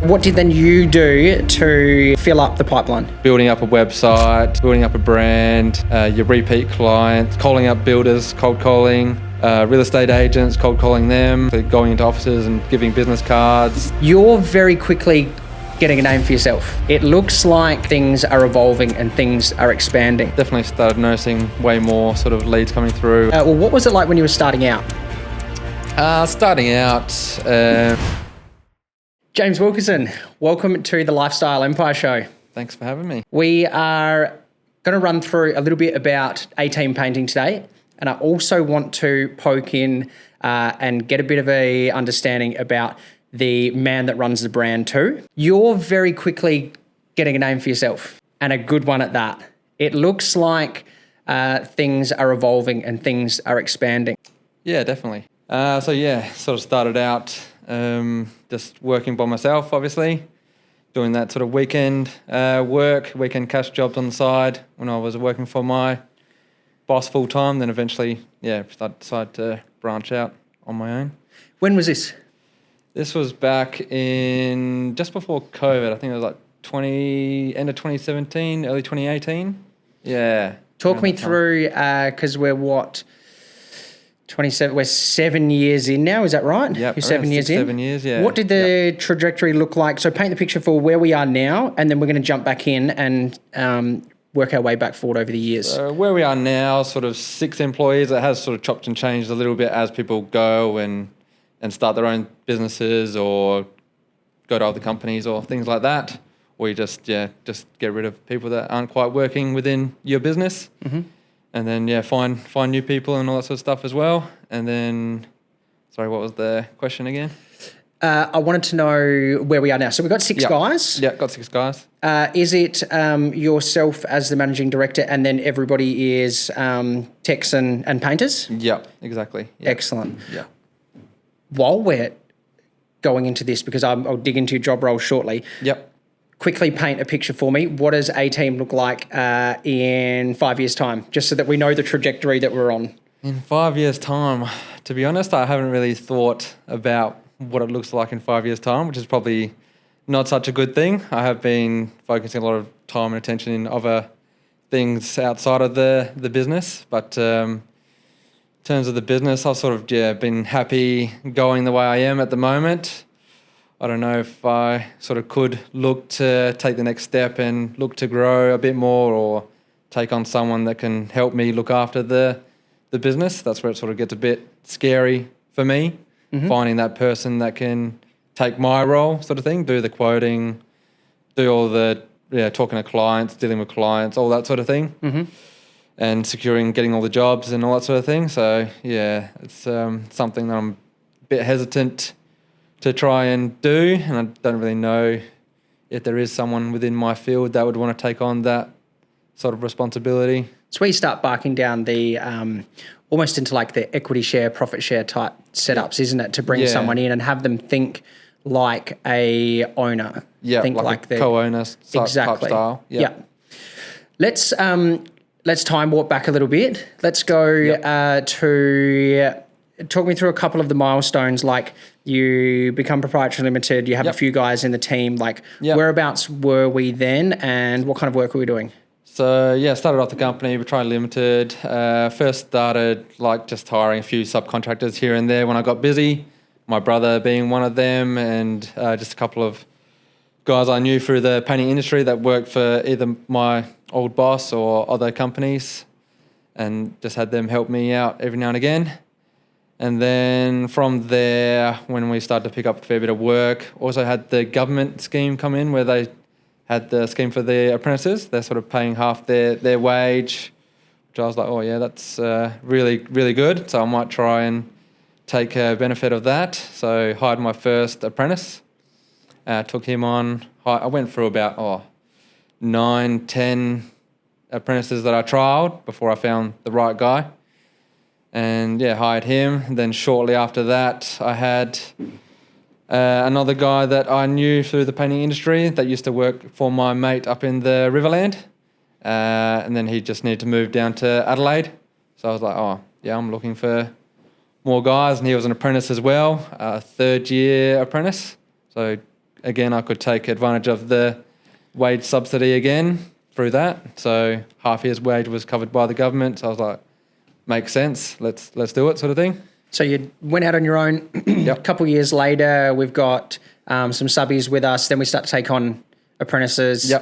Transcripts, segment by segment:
What did then you do to fill up the pipeline? Building up a website, building up a brand, your repeat clients, calling up builders, cold calling, real estate agents, cold calling them, going into offices and giving business cards. You're very quickly getting a name for yourself. It looks like things are evolving and things are expanding. Definitely started noticing way more sort of leads coming through. Well, what was it like when you were starting out? James Wilkinson, welcome to the Lifestyle Empire Show. Thanks for having me. We are going to run through a little bit about A-Team painting today, and I also want to poke in and get a bit of a understanding about the man that runs the brand too. You're very quickly getting a name for yourself, and a good one at that. It looks like things are evolving and things are expanding. Yeah, definitely. Sort of started out just working by myself, obviously, doing that sort of weekend work, weekend cash jobs on the side when I was working for my boss full time. Then eventually, I decided to branch out on my own. When was this? This was back in just before COVID. I think it was like end of 2017, early 2018. Yeah. Talk me through, because we're 27, we're 7 years in now, is that right? Yeah, you're 7 years in? 7 years, yeah. What did the trajectory look like? So paint the picture for where we are now, and then we're going to jump back in and work our way back forward over the years. So where we are now, sort of 6 employees. It has sort of chopped and changed a little bit as people go and start their own businesses or go to other companies or things like that. Or you just get rid of people that aren't quite working within your business. Mm-hmm. And then, find new people and all that sort of stuff as well. And then, sorry, what was the question again? I wanted to know where we are now. So we've got 6 guys. Yeah, got 6 guys. Is it yourself as the managing director and then everybody is techs and painters? Yeah, exactly. Yeah. Excellent. Yeah. While we're going into this, because I'll dig into your job role shortly. Yep. Quickly paint a picture for me. What does A-Team look like in 5 years' time, just so that we know the trajectory that we're on? In 5 years' time, to be honest, I haven't really thought about what it looks like in 5 years' time, which is probably not such a good thing. I have been focusing a lot of time and attention in other things outside of the business. But in terms of the business, I've sort of been happy going the way I am at the moment. I don't know if I sort of could look to take the next step and look to grow a bit more or take on someone that can help me look after the business. That's where it sort of gets a bit scary for me, finding that person that can take my role sort of thing, do the quoting, do all the talking to clients, dealing with clients, all that sort of thing, and getting all the jobs and all that sort of thing. So, it's something that I'm a bit hesitant to try and do, and I don't really know if there is someone within my field that would want to take on that sort of responsibility. So we start barking down the almost into like the equity share, profit share type setups, isn't it? To bring someone in and have them think like a owner. Yeah, think like a co-owner type style. Yeah. Let's time warp back a little bit. Let's go to talk me through a couple of the milestones, like you become proprietary limited, you have a few guys in the team, like whereabouts were we then and what kind of work were we doing? So started off the company, Proprietary Limited. First started like just hiring a few subcontractors here and there when I got busy, my brother being one of them, and just a couple of guys I knew through the painting industry that worked for either my old boss or other companies, and just had them help me out every now and again. And then from there, when we started to pick up a fair bit of work, also had the government scheme come in where they had the scheme for the apprentices. They're sort of paying half their wage, which I was like, oh yeah, that's really, really good. So I might try and take benefit of that. So hired my first apprentice, took him on. I went through about 9, 10 apprentices that I trialled before I found the right guy. And hired him. And then shortly after that, I had another guy that I knew through the painting industry that used to work for my mate up in the Riverland. And then he just needed to move down to Adelaide. So I was like, I'm looking for more guys. And he was an apprentice as well, a 3rd year apprentice. So again, I could take advantage of the wage subsidy again through that. So half year's wage was covered by the government. So I was like, makes sense. Let's do it, sort of thing. So you went out on your own. A couple of years later, we've got some subbies with us. Then we start to take on apprentices.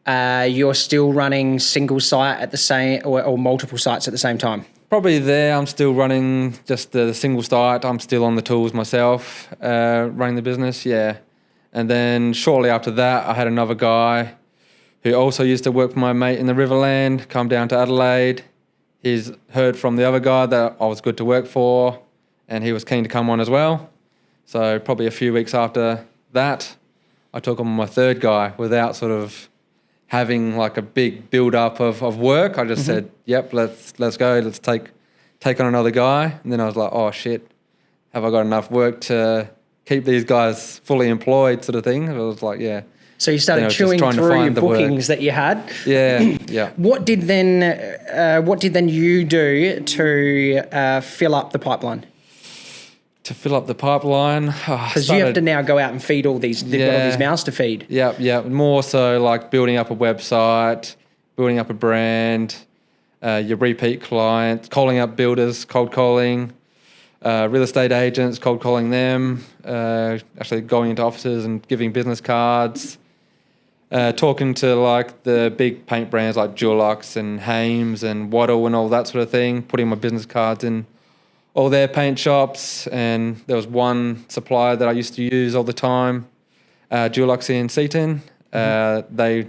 You're still running single site at the same, or multiple sites at the same time? Probably there. I'm still running just the single site. I'm still on the tools myself, running the business, yeah. And then shortly after that, I had another guy who also used to work for my mate in the Riverland, come down to Adelaide. He's heard from the other guy that I was good to work for, and he was keen to come on as well. So probably a few weeks after that, I took on my third guy without sort of having like a big build-up of work. I just said, yep, let's go. Let's take on another guy. And then I was like, oh, shit, have I got enough work to keep these guys fully employed, sort of thing? I was like, yeah. So you started chewing through your bookings that you had. Yeah. What did then you do to fill up the pipeline? To fill up the pipeline, because you have to now go out and feed all these. They've got all these mouths to feed. Yeah. More so like building up a website, building up a brand, your repeat clients, calling up builders, cold calling, real estate agents, cold calling them, actually going into offices and giving business cards, talking to like the big paint brands like Dulux and Hames and Waddle and all that sort of thing, putting my business cards in all their paint shops. And there was one supplier that I used to use all the time, Dulux in Seaton. They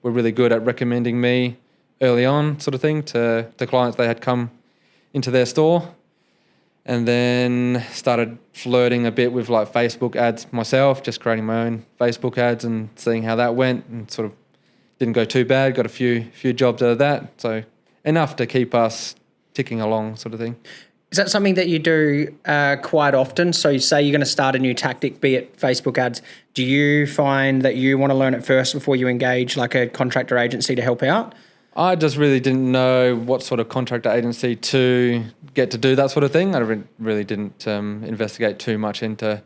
were really good at recommending me early on, sort of thing, to clients they had come into their store. And then started flirting a bit with like Facebook ads myself, just creating my own Facebook ads and seeing how that went, and sort of didn't go too bad. Got a few jobs out of that, so enough to keep us ticking along, sort of thing. Is that something that you do quite often? So you say you're going to start a new tactic, be it Facebook ads. Do you find that you want to learn it first before you engage like a contractor agency to help out? I just really didn't know what sort of contractor agency to get to do that sort of thing. I really didn't investigate too much into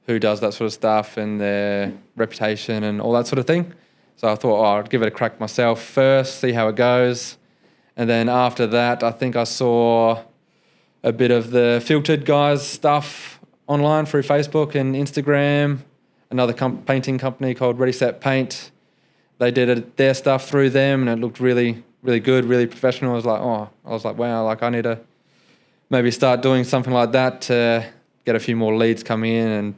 who does that sort of stuff and their reputation and all that sort of thing. So I thought, I'd give it a crack myself first, see how it goes. And then after that, I think I saw a bit of the Filtered guys stuff online through Facebook and Instagram. Another painting company called Ready Set Paint. They did their stuff through them, and it looked really, really good, really professional. I was like, wow, like I need to maybe start doing something like that to get a few more leads coming in and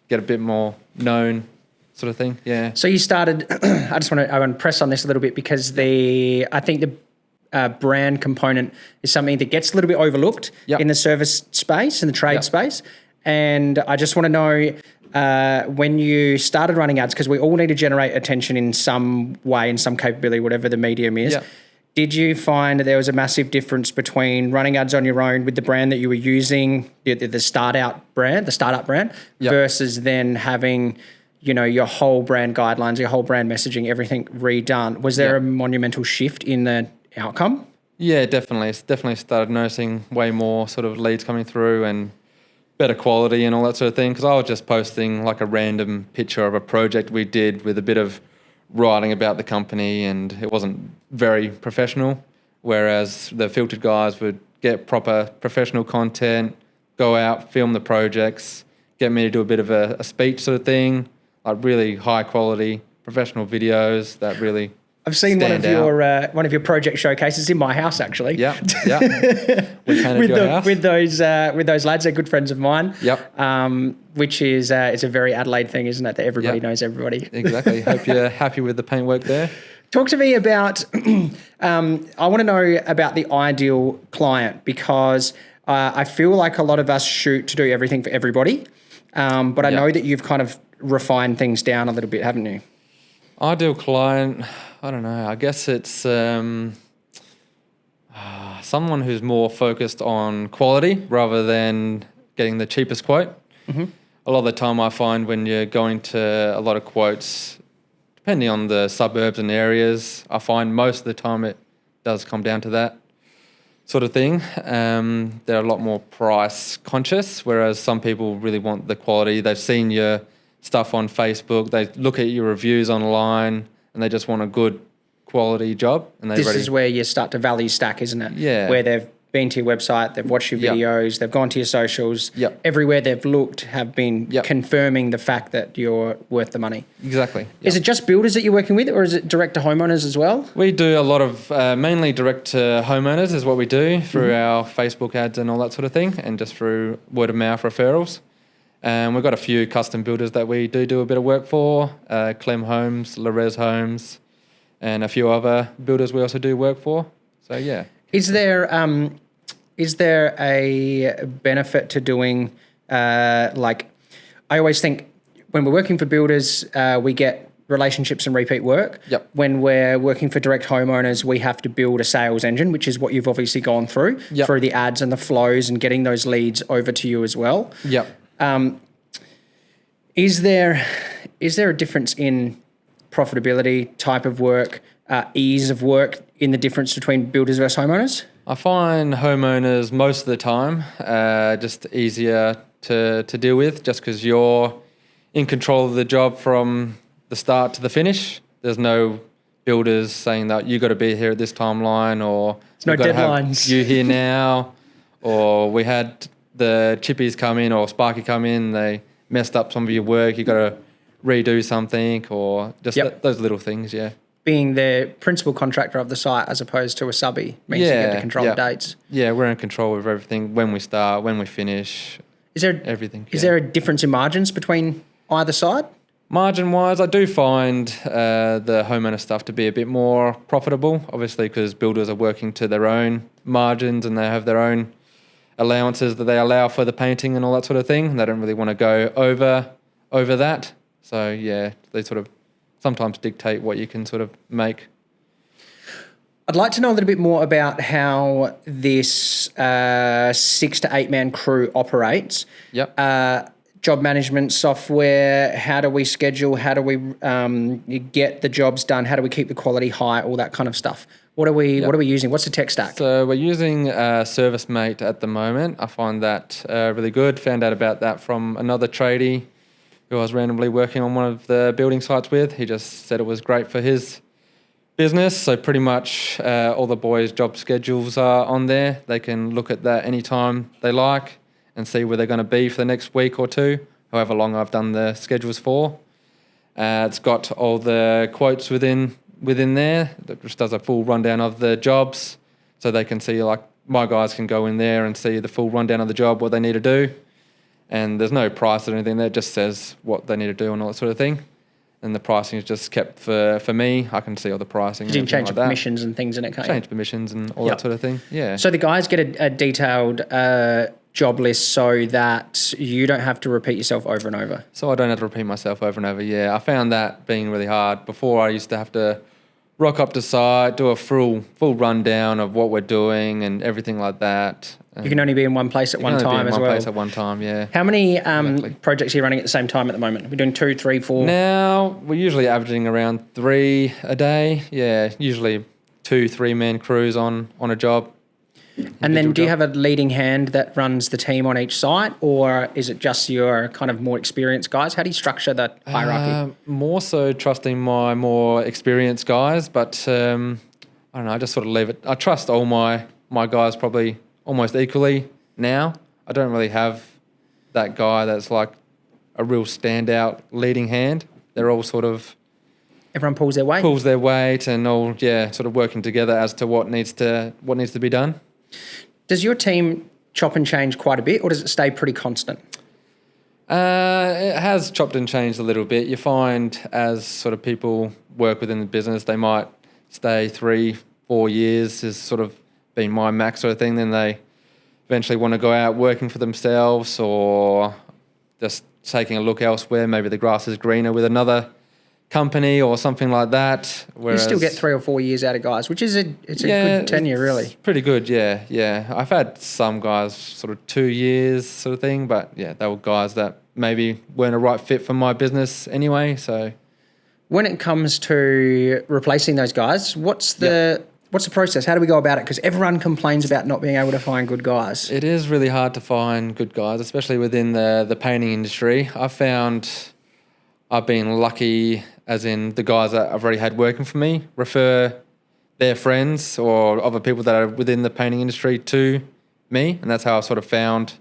get a bit more known, sort of thing. Yeah. So you started. I want to press on this a little bit because I think the brand component is something that gets a little bit overlooked in the service space and the trade space. And I just want to know, when you started running ads, because we all need to generate attention in some way, in some capability, whatever the medium is. Did you find that there was a massive difference between running ads on your own with the brand that you were using, the startup brand, versus then having, your whole brand guidelines, your whole brand messaging, everything redone? Was there a monumental shift in the outcome? Yeah, definitely. It's definitely started noticing way more sort of leads coming through and better quality and all that sort of thing, because I was just posting like a random picture of a project we did with a bit of writing about the company, and it wasn't very professional, whereas the Filtered guys would get proper professional content, go out, film the projects, get me to do a bit of a speech sort of thing, like really high quality professional videos that really I've seen one of your project showcases in my house, actually. Yeah. With those lads, they're good friends of mine. Yep. Which is it's a very Adelaide thing, isn't it? That everybody knows everybody. Exactly. Hope you're happy with the paintwork there. Talk to me about. I want to know about the ideal client, because I feel like a lot of us shoot to do everything for everybody, but I know that you've kind of refined things down a little bit, haven't you? Ideal client, I don't know. I guess it's someone who's more focused on quality rather than getting the cheapest quote. Mm-hmm. A lot of the time I find when you're going to a lot of quotes, depending on the suburbs and areas, I find most of the time it does come down to that sort of thing. They're a lot more price conscious, whereas some people really want the quality. They've seen your stuff on Facebook. They look at your reviews online and they just want a good quality job. And this is where you start to value stack, isn't it? Yeah. Where they've been to your website, they've watched your videos, they've gone to your socials. Yep. Everywhere they've looked have been confirming the fact that you're worth the money. Exactly. Is it just builders that you're working with, or is it direct to homeowners as well? We do a lot of mainly direct to homeowners is what we do through our Facebook ads and all that sort of thing, and just through word of mouth referrals. And we've got a few custom builders that we do a bit of work for, Clem Homes, Larez Homes, and a few other builders we also do work for. So, yeah. Is there a benefit to doing, I always think when we're working for builders, we get relationships and repeat work. Yep. When we're working for direct homeowners, we have to build a sales engine, which is what you've obviously gone through, through the ads and the flows and getting those leads over to you as well. Yep. Is there a difference in profitability, type of work, ease of work in the difference between builders versus homeowners? I find homeowners most of the time just easier to deal with, just because you're in control of the job from the start to the finish. There's no builders saying that you got to be here at this timeline, or there's no deadlines. You here now, or we had the chippies come in or Sparky come in, they messed up some of your work, you got to redo something, or just those little things, Being the principal contractor of the site as opposed to a subby means you get to control the dates. Yeah, we're in control of everything, when we start, when we finish, everything. Is there a difference in margins between either side? Margin-wise, I do find the homeowner stuff to be a bit more profitable, obviously, because builders are working to their own margins and they have their own allowances that they allow for the painting and all that sort of thing. They don't really want to go over that. So, they sort of sometimes dictate what you can sort of make. I'd like to know a little bit more about how this 6 to 8 man crew operates. Yep. Job management software, how do we schedule, how do we get the jobs done, how do we keep the quality high, all that kind of stuff. What are we using? What's the tech stack? So we're using ServiceMate at the moment. I find that really good. Found out about that from another tradie who I was randomly working on one of the building sites with. He just said it was great for his business. So pretty much all the boys' job schedules are on there. They can look at that anytime they like and see where they're going to be for the next week or two, however long I've done the schedules for. It's got all the quotes within there. That just does a full rundown of the jobs, so they can see, like, my guys can go in there and see the full rundown of the job, what they need to do. And there's no price or anything there. It just says what they need to do and all that sort of thing. And the pricing is just kept for me. I can see all the pricing. You can change the permissions and things in it, can't you? Change permissions and all that sort of thing, yeah. So the guys get a detailed job list so that you don't have to repeat yourself over and over. So I don't have to repeat myself over and over, yeah. I found that being really hard. Before, I used to have to rock up to site, do a full rundown of what we're doing and everything like that. You can only be in one place at one time as well. One place at one time, yeah. How many projects are you running at the same time at the moment? We're doing 2, 3, 4? Now, we're usually averaging around 3 a day. Yeah, usually 2, 3 man crews on a job. And then do you have a leading hand that runs the team on each site, or is it just your kind of more experienced guys? How do you structure that hierarchy? More so trusting my more experienced guys, but I don't know, I just sort of leave it. I trust all my guys probably almost equally now. I don't really have that guy that's like a real standout leading hand. They're all sort of... Everyone pulls their weight? Pulls their weight and all, sort of working together as to what needs to be done. Does your team chop and change quite a bit, or does it stay pretty constant? It has chopped and changed a little bit. You find as sort of people work within the business, they might stay 3-4 years is sort of been my max sort of thing. Then they eventually want to go out working for themselves or just taking a look elsewhere. Maybe the grass is greener with another company or something like that. Whereas you still get 3 or 4 years out of guys, which is a good tenure, really. Pretty good, yeah. I've had some guys sort of 2 years sort of thing, but yeah, they were guys that maybe weren't a right fit for my business anyway. So when it comes to replacing those guys, what's the process? How do we go about it? Because everyone complains about not being able to find good guys. It is really hard to find good guys, especially within the painting industry. I found I've been lucky, as in the guys that I've already had working for me refer their friends or other people that are within the painting industry to me, and that's how I sort of found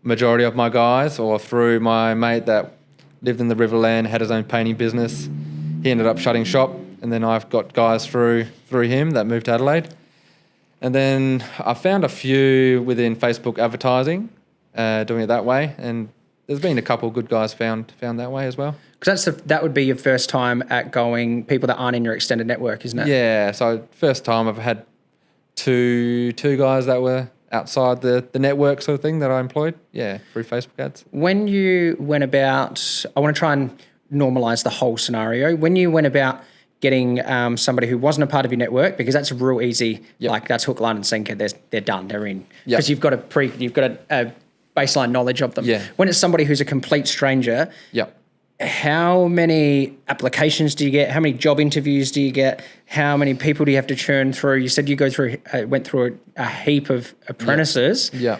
majority of my guys, or through my mate that lived in the Riverland, had his own painting business. He ended up shutting shop, and then I've got guys through him that moved to Adelaide. And then I found a few within Facebook advertising, doing it that way, and there's been a couple of good guys found that way as well. Because that would be your first time at going people that aren't in your extended network, isn't it? Yeah, so first time I've had two guys that were outside the network sort of thing that I employed, through Facebook ads. When you went about, I want to try and normalise the whole scenario. When you went about getting somebody who wasn't a part of your network, because that's real easy, like that's hook, line and sinker, they're done, they're in. Because you've got a baseline knowledge of them. Yeah. When it's somebody who's a complete stranger, how many applications do you get? How many job interviews do you get? How many people do you have to churn through? You said you went through a heap of apprentices. Yeah.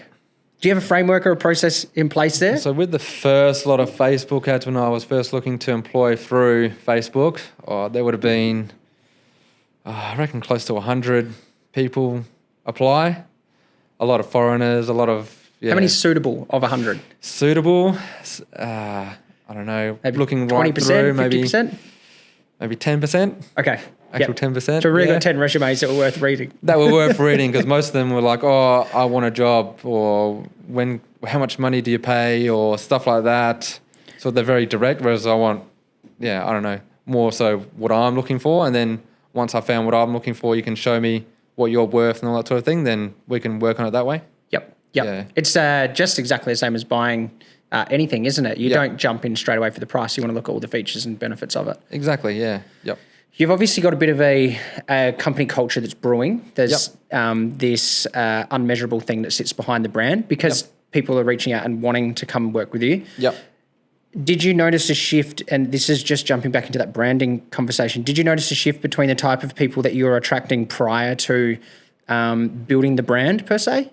Do you have a framework or a process in place there? So with the first lot of Facebook ads, when I was first looking to employ through Facebook, there would have been, I reckon, close to 100 people apply. A lot of foreigners, a lot of... How many suitable of 100? Suitable, I don't know, maybe looking 20%, right through, 50%? Maybe 10%. Okay. Actual 10%. So really got 10 resumes that were worth reading. That were worth reading, because most of them were like, oh, I want a job, or how much money do you pay, or stuff like that. So they're very direct, whereas I want, I don't know, more so what I'm looking for. And then once I found what I'm looking for, you can show me what you're worth and all that sort of thing, then we can work on it that way. Yep. Yeah. It's just exactly the same as buying anything, isn't it? You don't jump in straight away for the price. You want to look at all the features and benefits of it. Exactly, yeah. Yep. You've obviously got a bit of a company culture that's brewing. There's this unmeasurable thing that sits behind the brand, because people are reaching out and wanting to come and work with you. Yep. Did you notice a shift, and this is just jumping back into that branding conversation, did you notice a shift between the type of people that you were attracting prior to building the brand per se?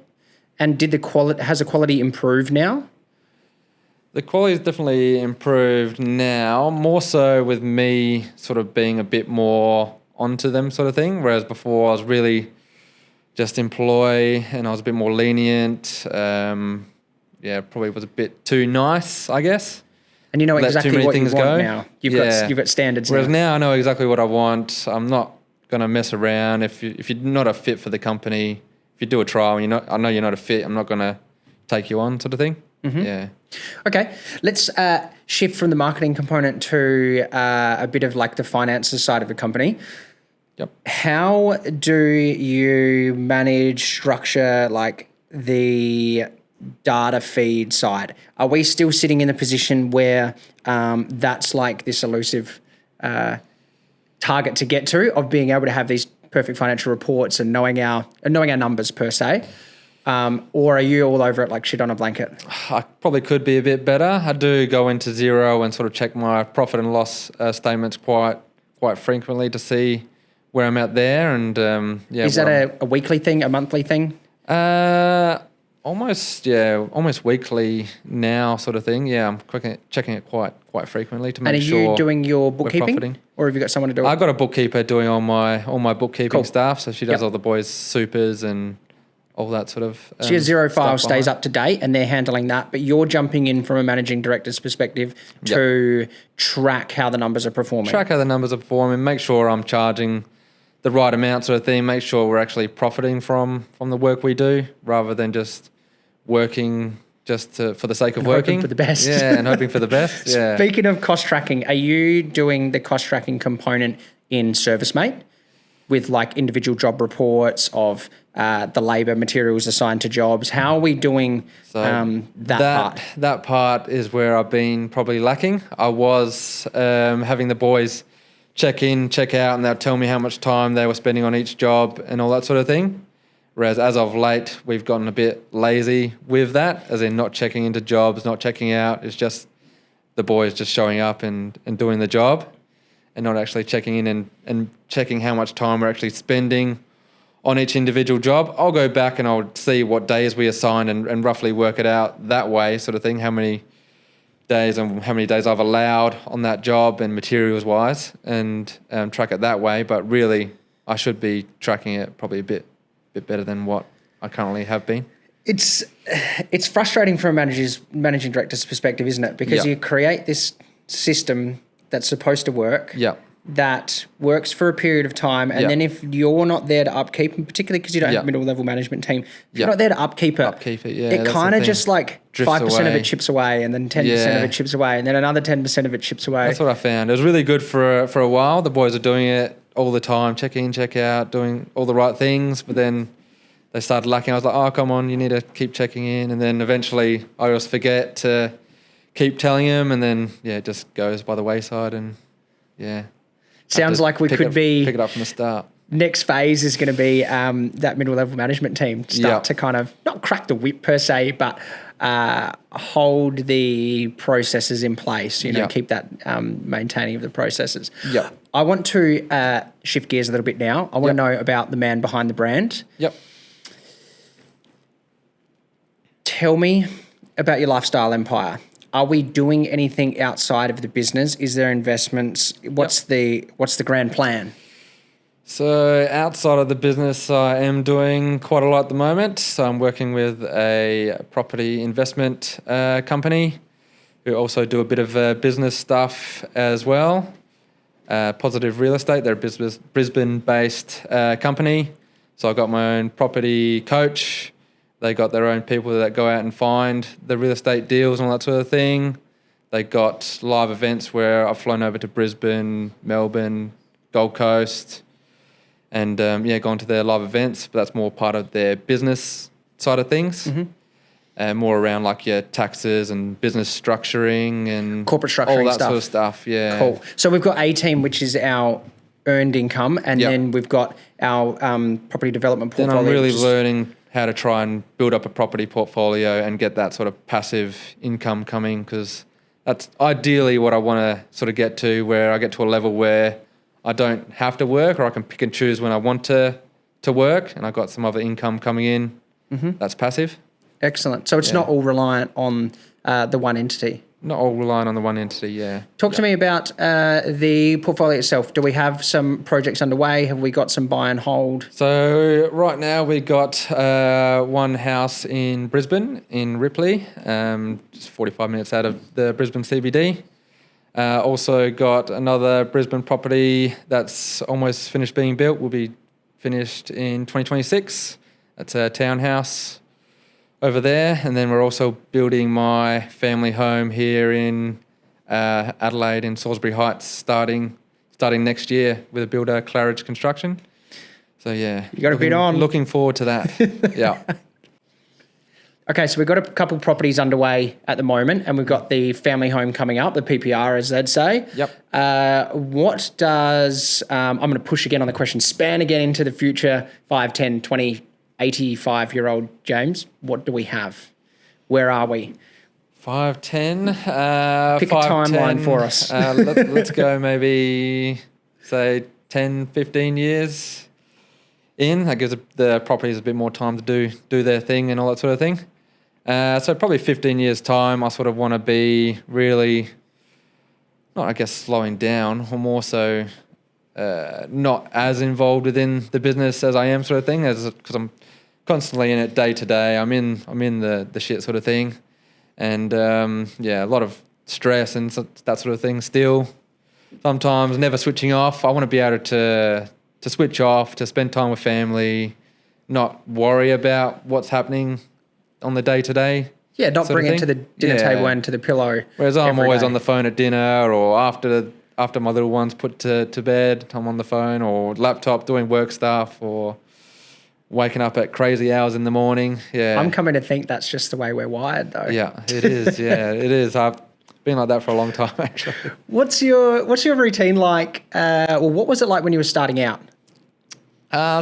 And has the quality improved now? The quality has definitely improved now, more so with me sort of being a bit more onto them sort of thing, whereas before I was really just employ and I was a bit more lenient. Probably was a bit too nice, I guess. And you know exactly what you want go. now. You've got standards. Whereas now I know exactly what I want. I'm not going to mess around. If you're not a fit for the company, if you do a trial and I know you're not a fit, I'm not going to take you on, sort of thing. Mm-hmm. Yeah. Okay, let's shift from the marketing component to a bit of like the finances side of a company. Yep. How do you manage, structure like the data feed side? Are we still sitting in a position where that's like this elusive target to get to, of being able to have these perfect financial reports and knowing our numbers per se? Or are you all over it like shit on a blanket? I probably could be a bit better. I do go into Xero and sort of check my profit and loss statements quite frequently to see where I'm at there. And is that a weekly thing, a monthly thing? Almost weekly now, sort of thing. Yeah, I'm checking it quite frequently to make sure. And are you doing your bookkeeping, or have you got someone to do it? I've got a bookkeeper doing all my bookkeeping stuff, so she does all the boys' supers and all that sort of. So your Xero file stays up to date, and they're handling that, but you're jumping in from a managing director's perspective to track how the numbers are performing. Make sure I'm charging the right amount, sort of thing. Make sure we're actually profiting from the work we do, rather than just working for the sake of working. Hoping for the best. Yeah, and hoping for the best. Yeah. Speaking of cost tracking, are you doing the cost tracking component in ServiceMate with like individual job reports of the labour materials assigned to jobs? How are we doing that part? That part is where I've been probably lacking. I was having the boys check in, check out, and they'll tell me how much time they were spending on each job and all that sort of thing. Whereas as of late, we've gotten a bit lazy with that, as in not checking into jobs, not checking out. It's just the boys just showing up and doing the job, and not actually checking in and checking how much time we're actually spending on each individual job. I'll go back and I'll see what days we assigned and roughly work it out that way, sort of thing, how many days and how many days I've allowed on that job and materials wise, and track it that way. But really, I should be tracking it probably a bit better than what I currently have been. It's frustrating from a managing director's perspective, isn't it? Because you create this system that's supposed to work. Yeah. That works for a period of time, and then if you're not there to upkeep, and particularly because you don't have a middle level management team, if you're not there to upkeep it, it kind of just like 5% of it chips away, and then 10% of it chips away, and then another 10% of it chips away. That's what I found. It was really good for a while. The boys are doing it all the time, check in, check out, doing all the right things, but then they started lacking. I was like, oh, come on, you need to keep checking in, and then eventually I just forget to keep telling them, and then it just goes by the wayside, and Sounds like we could be pick it up from the start. Next phase is going to be that middle level management team start to kind of not crack the whip per se, but hold the processes in place. Keep that maintaining of the processes. Yep. I want to shift gears a little bit now. I want to know about the man behind the brand. Yep. Tell me about your lifestyle empire. Are we doing anything outside of the business? Is there investments? What's the grand plan? So outside of the business, I am doing quite a lot at the moment. So I'm working with a property investment company who also do a bit of business stuff as well. Positive Real Estate, they're a Brisbane-based company. So I got my own property coach. They got their own people that go out and find the real estate deals and all that sort of thing. They got live events where I've flown over to Brisbane, Melbourne, Gold Coast, and gone to their live events. But that's more part of their business side of things, and more around like your taxes and business structuring and corporate structuring, all that sort of stuff. Yeah, cool. So we've got a team, which is our earned income, and then we've got our property development portfolio. Then I'm really learning how to try and build up a property portfolio and get that sort of passive income coming, because that's ideally what I want to sort of get to, where I get to a level where I don't have to work, or I can pick and choose when I want to work, and I've got some other income coming in. That's passive. Excellent. So it's not all reliant on the one entity. Not all relying on the one entity, yeah. Talk to me about the portfolio itself. Do we have some projects underway? Have we got some buy and hold? So right now we got one house in Brisbane, in Ripley, just 45 minutes out of the Brisbane CBD. Also got another Brisbane property that's almost finished being built. Will be finished in 2026. That's a townhouse over there, and then we're also building my family home here in Adelaide in Salisbury Heights, starting next year with a builder, Claridge Construction. So you got a bit on. Looking forward to that. Yeah. Okay, so we've got a couple properties underway at the moment, and we've got the family home coming up, the PPR, as they'd say. Yep. What does, I'm going to push again on the question, span again into the future, 5, 10, 20, 85-year-old James, what do we have? Where are we? 5, 10. Pick a timeline for us. Let's go maybe, say, 10, 15 years in. That gives the properties a bit more time to do their thing and all that sort of thing. So probably 15 years' time, I sort of want to be really, not, I guess, slowing down, or more so not as involved within the business as I am, sort of thing, because I'm constantly in it day to day. I'm in the shit sort of thing, and a lot of stress and that sort of thing still. Sometimes never switching off. I want to be able to switch off, to spend time with family, not worry about what's happening on the day to day. Yeah, not bring it to the dinner table and to the pillow. Whereas I'm always on the phone at dinner, or after my little one's put to bed, I'm on the phone or laptop doing work stuff, or waking up at crazy hours in the morning. Yeah, I'm coming to think that's just the way we're wired, though. Yeah, it is. Yeah, it is. I've been like that for a long time, actually. What's your routine like? What was it like when you were starting out?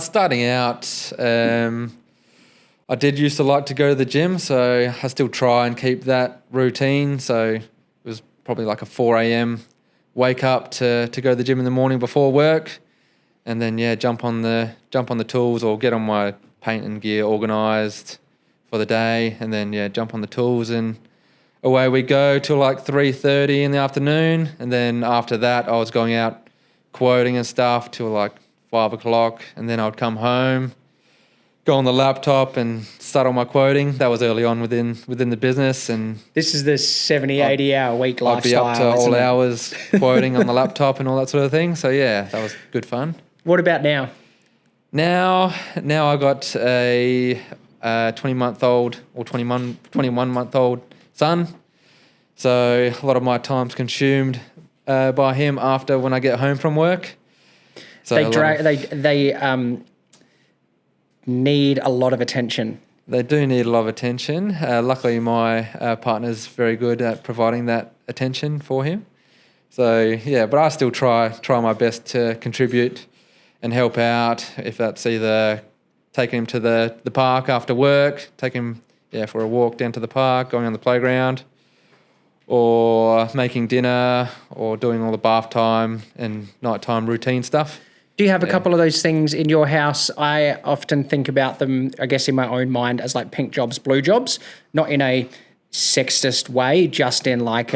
Starting out, I did used to like to go to the gym, so I still try and keep that routine. So it was probably like a 4 a.m. wake up to go to the gym in the morning before work, and then jump on the tools, or get on my paint and gear organised for the day, and then jump on the tools and away we go till like 3:30 in the afternoon. And then after that, I was going out quoting and stuff till like 5 o'clock. And then I'd come home, go on the laptop and start on my quoting. That was early on within the business. And this is the 70, 80-hour week lifestyle. I'd be up to all hours quoting on the laptop and all that sort of thing. So, yeah, that was good fun. What about now? Now I got a 20-month-old or 21-month-old son. So a lot of my time's consumed by him after when I get home from work. So they need a lot of attention. They do need a lot of attention. Luckily, my partner's very good at providing that attention for him. So, yeah, but I still try my best to contribute and help out, if that's either taking him to the park after work, taking him for a walk down to the park, going on the playground, or making dinner, or doing all the bath time and nighttime routine stuff. Do you have a couple of those things in your house? I often think about them, I guess, in my own mind as like pink jobs, blue jobs, not in a sexist way, just in like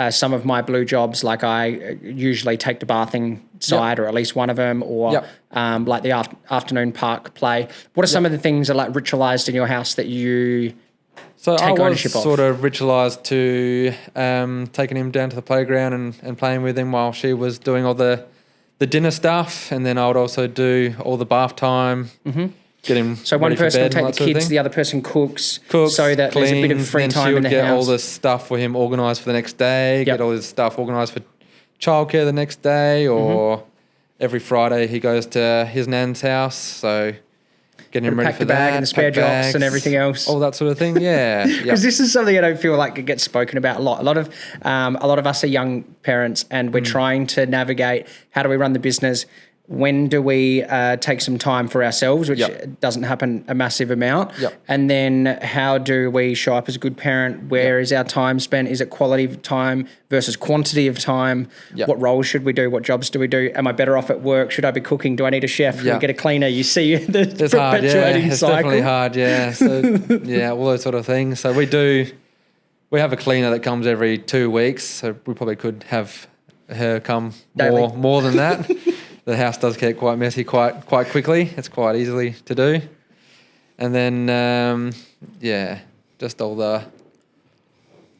some of my blue jobs, like I usually take the bathing side or at least one of them, or like the afternoon park play. What are some of the things that are like ritualized in your house that you take ownership of? Sort of ritualized to taking him down to the playground and playing with him while she was doing all the dinner stuff, and then I would also do all the bath time, get him so one person will take the kids, the other person cooks so that cleans, there's a bit of free time in the house. Get all the stuff for him organised for the next day, get all his stuff organised for childcare the next day, or every Friday he goes to his nan's house, so getting him ready for that. Pack the bag and the spare jocks and everything else. All that sort of thing, yeah. Because this is something I don't feel like it gets spoken about a lot. A lot of us are young parents and we're trying to navigate how do we run the business, when do we take some time for ourselves, which doesn't happen a massive amount, and then how do we show up as a good parent, where is our time spent, is it quality of time versus quantity of time, what roles should we do, what jobs do we do, am I better off at work, should I be cooking, do I need a chef, do I get a cleaner, you see the it's perpetuating hard, cycle. It's definitely hard, so all those sort of things. So we have a cleaner that comes every 2 weeks, so we probably could have her come more than that. The house does get quite messy quite quickly. It's quite easily to do. And then, just all the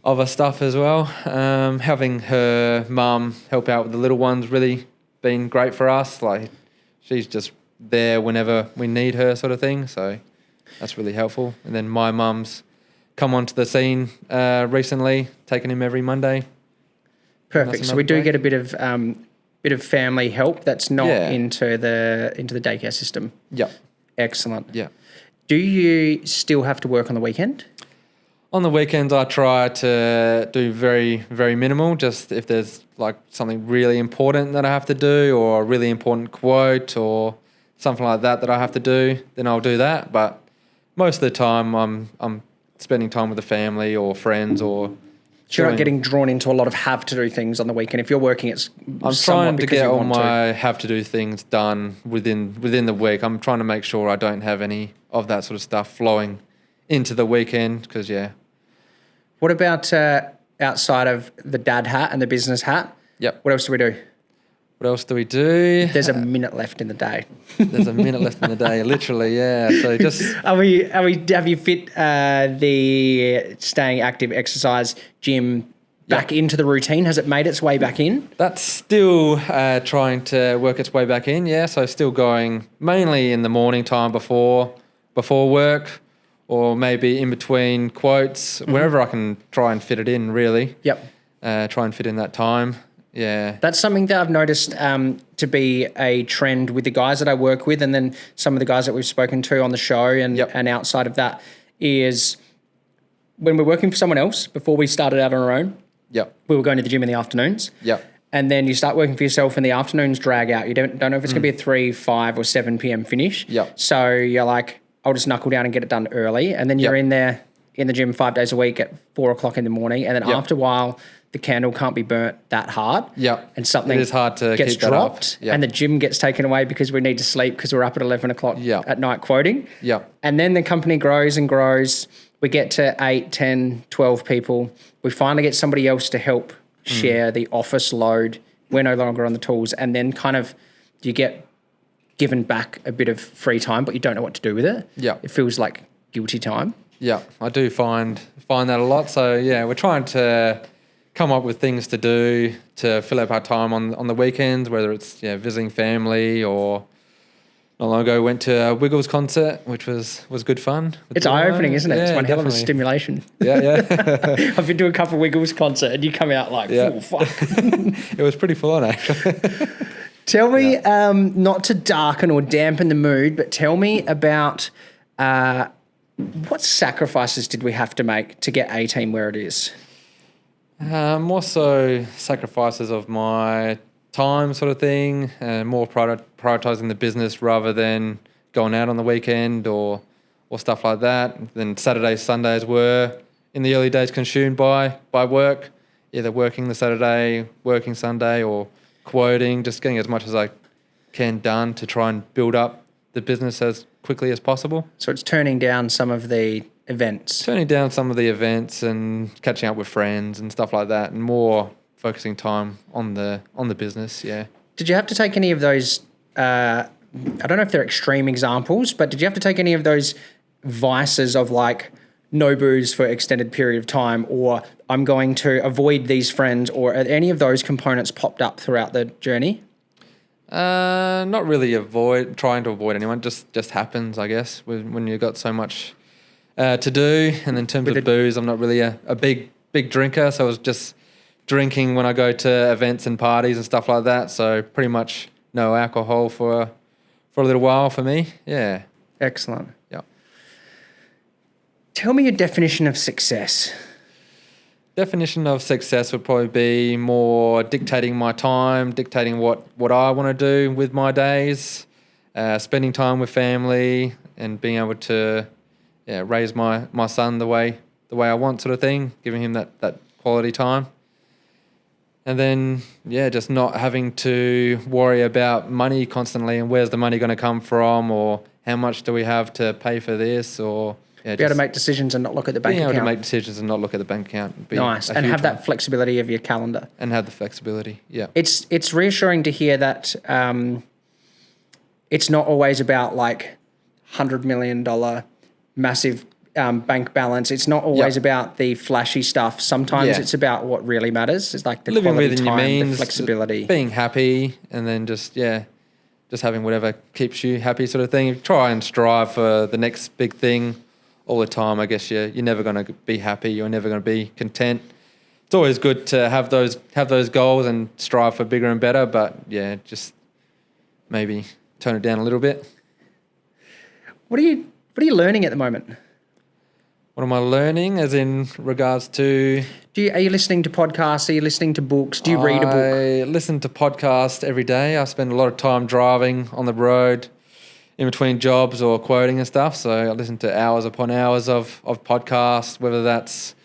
other stuff as well. Having her mum help out with the little ones really been great for us. Like, she's just there whenever we need her sort of thing. So that's really helpful. And then my mum's come onto the scene recently, taking him every Monday. Perfect. So we do get a bit of family help that's not into the daycare system. Yep. Excellent. Yeah. Do you still have to work on the weekend? On the weekends, I try to do very, very minimal. Just if there's like something really important that I have to do, or a really important quote, or something like that I have to do, then I'll do that. But most of the time, I'm spending time with the family or friends or. So you're not getting drawn into a lot of have-to-do things on the weekend. If you're working, it's I'm trying to get all my have-to-do things done within the week. I'm trying to make sure I don't have any of that sort of stuff flowing into the weekend because, What about outside of the dad hat and the business hat? Yep. What else do we do? What else do we do? There's a minute left in the day. There's a minute left in the day, literally, yeah. So just have you fit the staying active, exercise, gym back into the routine? Has it made its way back in? That's still trying to work its way back in, yeah. So still going mainly in the morning time before work, or maybe in between quotes, wherever I can try and fit it in, really. Yep. Try and fit in that time. Yeah. That's something that I've noticed to be a trend with the guys that I work with, and then some of the guys that we've spoken to on the show and outside of that, is when we're working for someone else, before we started out on our own, we were going to the gym in the afternoons. And then you start working for yourself and the afternoons drag out. You don't know if it's going to be a 3, 5 or 7 p.m. finish. So you're like, I'll just knuckle down and get it done early. And then you're in there in the gym 5 days a week at 4 o'clock in the morning. And then after a while, the candle can't be burnt that hard. Yep. And something it is hard to gets keep that dropped up. Yep. and the gym gets taken away because we need to sleep because we're up at 11 o'clock Yep. at night quoting. Yep. And then the company grows and grows. We get to 8, 10, 12 people. We finally get somebody else to help share the office load. We're no longer on the tools. And then kind of you get given back a bit of free time, but you don't know what to do with it. Yeah. It feels like guilty time. Yeah, I do find that a lot. So yeah, we're trying to come up with things to do to fill up our time on the weekends, whether it's visiting family or not long ago went to a Wiggles concert, which was good fun. It's eye-opening, isn't it? Yeah, it's one hell of a definitely. stimulation. Yeah. I've been to a couple of Wiggles concert and you come out like, Yeah. oh, fuck. It was pretty full on, actually. Tell me, not to darken or dampen the mood, but tell me about what sacrifices did we have to make to get A-Team where it is? More so sacrifices of my time sort of thing, and more prioritising the business rather than going out on the weekend or stuff like that. Then Saturdays, Sundays were in the early days consumed by work, either working the Saturday, working Sunday, or quoting, just getting as much as I can done to try and build up the business as quickly as possible. So it's turning down some of the events. Turning down some of the events and catching up with friends and stuff like that, and more focusing time on the business. Yeah. Did you have to take any of those, I don't know if they're extreme examples, but did you have to take any of those vices of like no booze for extended period of time, or I'm going to avoid these friends, or are any of those components popped up throughout the journey? Not really trying to avoid anyone. Just happens, I guess, when you've got so much to do. And in terms of booze, I'm not really a big drinker, so I was just drinking when I go to events and parties and stuff like that. So pretty much no alcohol for a little while for me. Yeah. Excellent. Yeah. Tell me your definition of success. Definition of success would probably be more dictating my time, dictating what I want to do with my days, spending time with family, and being able to raise my son the way I want, sort of thing, giving him that quality time. And then, just not having to worry about money constantly and where's the money going to come from, or how much do we have to pay for this, or Be able to make decisions and not look at the bank account. being able to make decisions and not look at the bank account. Nice. And have that flexibility of your calendar. And have the flexibility, yeah. It's reassuring to hear that it's not always about like $100 million massive bank balance. It's not always about the flashy stuff. Sometimes it's about what really matters. It's like the living quality within time, your means, the flexibility. being happy, and then just having whatever keeps you happy, sort of thing. You try and strive for the next big thing all the time. I guess you're never going to be happy. You're never going to be content. It's always good to have those goals and strive for bigger and better. But just maybe tone it down a little bit. What are you learning at the moment? What am I learning, as in regards to? Are you listening to podcasts? Are you listening to books? Do you read a book? I listen to podcasts every day. I spend a lot of time driving on the road in between jobs or quoting and stuff. So I listen to hours upon hours of podcasts, whether that's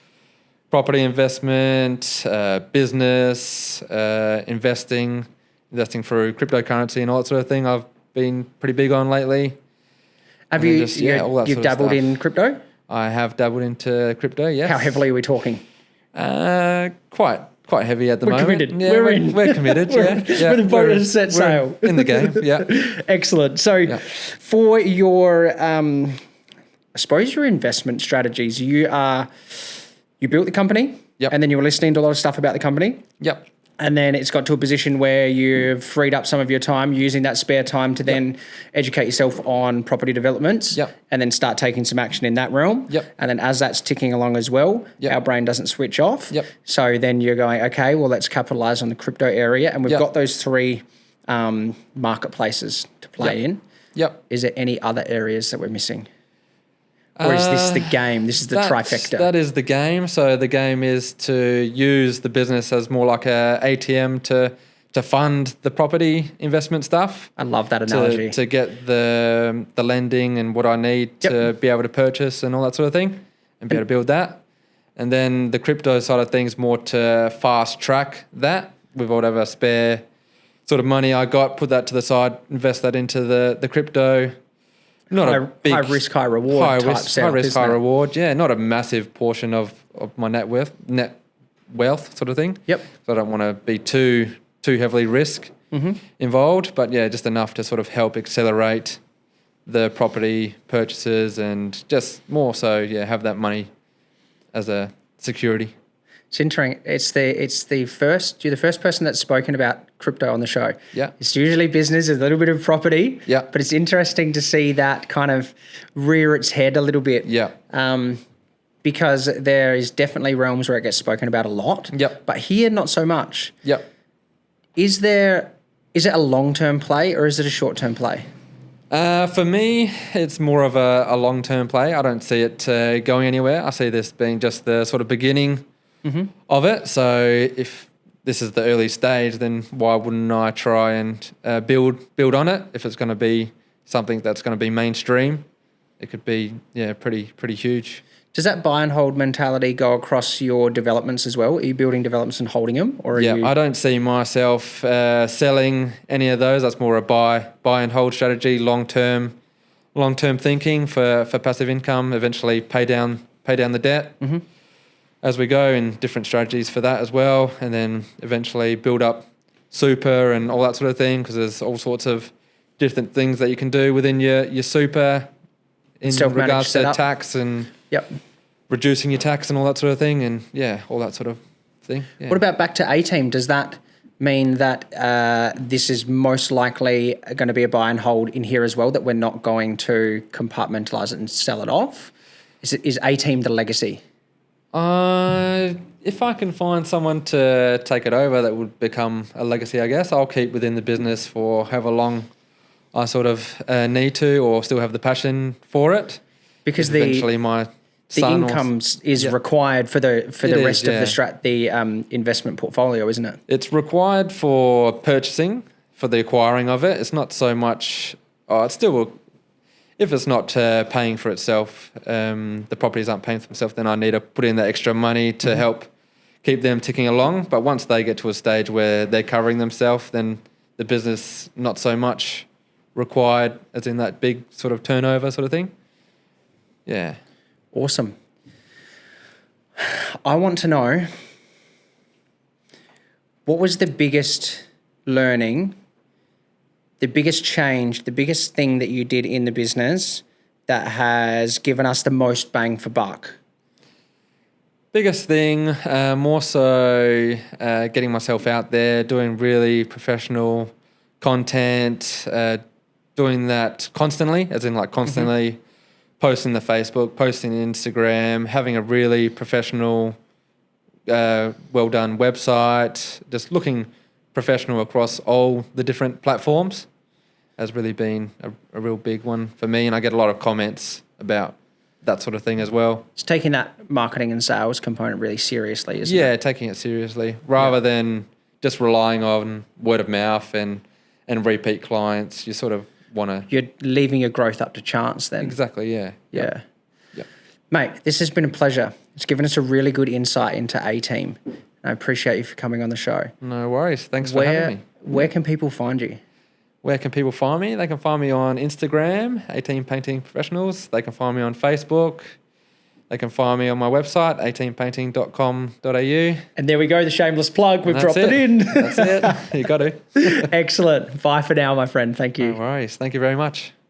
property investment, business, investing through cryptocurrency and all that sort of thing. I've been pretty big on lately. Have And you then just, all that you've sort of dabbled stuff. in crypto? I have dabbled into crypto, yes. How heavily are we talking? Quite heavy at the We're moment. committed. Yeah, We're in. We're committed. We're the boat has set sail. In the game. Yeah. Excellent. So, for your, I suppose your investment strategies, you built the company, and then you were listening to a lot of stuff about the company. Yep. And then it's got to a position where you've freed up some of your time, using that spare time to then educate yourself on property developments, and then start taking some action in that realm. And then as that's ticking along as well, our brain doesn't switch off. So then you're going, okay, well, let's capitalize on the crypto area. And we've got those three marketplaces to play in. Is there any other areas that we're missing? Or is this the game? This is the trifecta? That is the game. So the game is to use the business as more like a ATM to fund the property investment stuff. I love that analogy. To get the lending and what I need to be able to purchase and all that sort of thing, and be able to build that. And then the crypto side of things, more to fast track that with whatever spare sort of money I got, put that to the side, invest that into the crypto. Not a big high risk, high reward type setup, high risk, isn't high it? reward. Yeah, not a massive portion of my net wealth sort of thing. Yep. So I don't want to be too heavily risk involved, but yeah, just enough to sort of help accelerate the property purchases and just more so, have that money as a security. It's interesting. You're the first person that's spoken about crypto on the show. Yeah. It's usually business, a little bit of property. Yeah. But it's interesting to see that kind of rear its head a little bit. Yeah. Because there is definitely realms where it gets spoken about a lot. Yep. But here, not so much. Yep. Is it a long-term play or is it a short-term play? For me, it's more of a long-term play. I don't see it going anywhere. I see this being just the sort of beginning of it. So if this is the early stage, then why wouldn't I try and build on it? If it's going to be something that's going to be mainstream, it could be pretty huge. Does that buy and hold mentality go across your developments as well? Are you building developments and holding them, or I don't see myself selling any of those. That's more a buy and hold strategy, long term thinking for passive income. Eventually, pay down the debt as we go, and different strategies for that as well. And then eventually build up super and all that sort of thing, because there's all sorts of different things that you can do within your super in regards to tax and reducing your tax and all that sort of thing, and all that sort of thing. Yeah. What about back to A-Team? Does that mean that this is most likely going to be a buy and hold in here as well, that we're not going to compartmentalise it and sell it off? Is A-Team the legacy? If I can find someone to take it over, that would become a legacy, I guess. I'll keep within the business for however long I sort of need to, or still have the passion for it. Because eventually the income is required for the rest of the investment portfolio, isn't it? It's required for purchasing, for the acquiring of it. It's not so much. It's still, if it's not paying for itself, the properties aren't paying for themselves, then I need to put in that extra money to help keep them ticking along. But once they get to a stage where they're covering themselves, then the business not so much required, as in that big sort of turnover sort of thing. Yeah. Awesome. I want to know, what was the biggest learning, the biggest change, the biggest thing that you did in the business that has given us the most bang for buck? Biggest thing, more so getting myself out there, doing really professional content, doing that constantly, as in like constantly posting the Facebook, posting Instagram, having a really professional, well done website, just looking professional across all the different platforms has really been a real big one for me. And I get a lot of comments about that sort of thing as well. It's taking that marketing and sales component really seriously, isn't it? Yeah, taking it seriously rather than just relying on word of mouth and repeat clients. You sort of want to... You're leaving your growth up to chance then. Exactly, yeah. Yeah. Mate, this has been a pleasure. It's given us a really good insight into A-Team. I appreciate you for coming on the show. No worries. Thanks for having me. Where can people find you? Where can people find me? They can find me on Instagram, A-Team Painting Professionals. They can find me on Facebook. They can find me on my website, a-teampainting.com.au. And there we go, the shameless plug. We've dropped it in. That's it. You got to. Excellent. Bye for now, my friend. Thank you. No worries. Thank you very much.